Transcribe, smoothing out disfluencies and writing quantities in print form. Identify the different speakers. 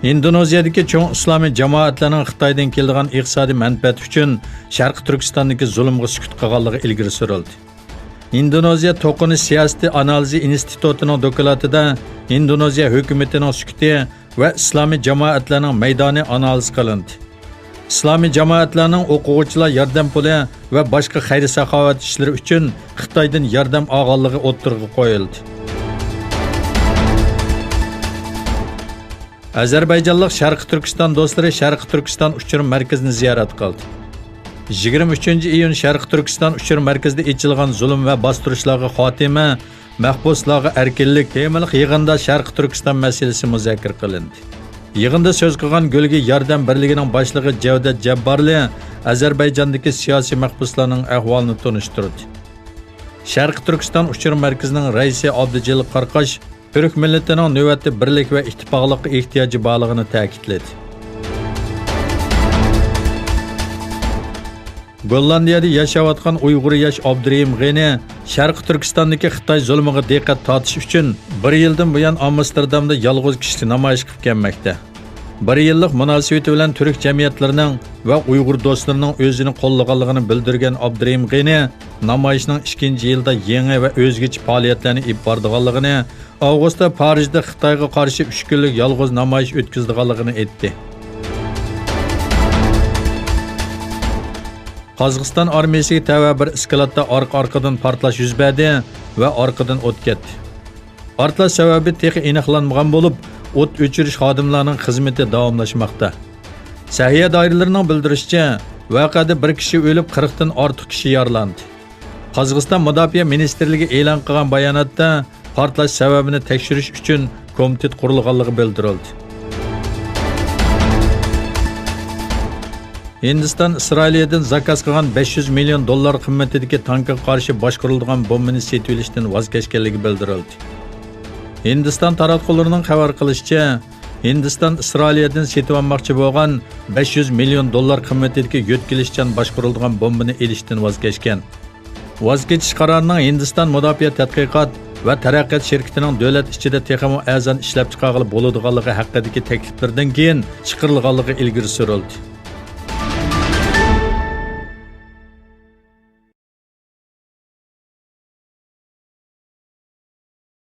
Speaker 1: Indoneziyadagi cho'ng islomiy jamoatlarning Xitoydan keladigan iqtisodiy manfaat uchun Sharqi Turkistondagi zulmga sukut qilganligi ilgari surildi. Indoneziya to'qinish siyosati analizi institutining dokladida Indoneziya hukumatining sukuti va islomiy jamoatlarning maydoni analiz qilindi. İslomiy jamoatlarning o'quvchilar yordam puli va boshqa xayr-saxovat ishlari uchun Xitoydan yordam olganligi o'ttirg'i qo'yildi. Azərbaycanlıq Şərqi Türkistan dostları Şərqi Türkistan uçurum mərkəzini ziyaret qildi. 23 iyun Şərqi Türkistan uçurum mərkəzində içilgan zulm və bastırışlarga xotima, mahbuslarga erkinlik temalik yığında Şərqi Türkistan məsələsi müzakirə qilindi. Yığında söz qilgan Gölge Yordam birligining boshlig'i Cevdet Jabbarli Azərbayjandagi siyosiy mahbuslarning ahvolini tunishtirdi. Şərqi Türkistan uçurum mərkəzining raisi Abdujalil Qarqash Türk milletining növbətli birlik və ittifaqlıqqa ehtiyacı borligini ta'kidladi. Gollandiyada yashayotgan Uyg'ur yosh Abdurahim G'ani Sharqi Turkistondagi Xitoy zulmiga diqqat tortish uchun 1 yildan buyon Amsterdamda yolg'iz kishi namoyish qilib kelmoqda. 1 yillik munosabati bilan Türk jamiyatlarining va Uyg'ur do'stlarining o'zini qo'llaganligini bildirgan Abdurahim G'ani namoyishning 2-yilda yangi va o'zgacha faoliyatlarni olib borganligini, Avgustda Parijda Xitoyga qarshi 3 kunlik yolg'iz namoyish o'tkazganligini aytdi. Qozog'iston armiyasiga tava bir iskolatda orqa-orqadan portlash yuz berdi va orqadan o't ketdi. Portlash sababi texi aniqlanmagan bo'lib, o't o'chirish xodimlarining xizmati davomlashmoqda. Sahiyya doiralarining bildirishicha, voqeada bir kishi o'lib, 40 dan ortiq kishi yaralandi. Qozog'iston Mudofaa ministrligi e'lon qilgan bayonotda portlash sababini tekshirish uchun komitet qurilganligi bildirildi. Hindiston Isroildan zakaz qilgan $500 million qimmatidagi tankga qarshi boshqarilgan bombani sotib olishdan voz kechganligi bildirildi. Hindiston taratqullarining xabar qilishicha, Hindiston Isroildan sotib olmoqchi bo'lgan $500 million qimmatidagi yo'tkilishchan boshqarilgan bombani elishdan voz kechgan. Voz kechish qarorining Hindiston Mudofaa tadqiqot va taraqqiyot shirkatining davlat ichida texmo azon ishlab chiqarib bo'ladiganligi haqidagi takliflardan keyin chiqarilganligi ilgari surildi.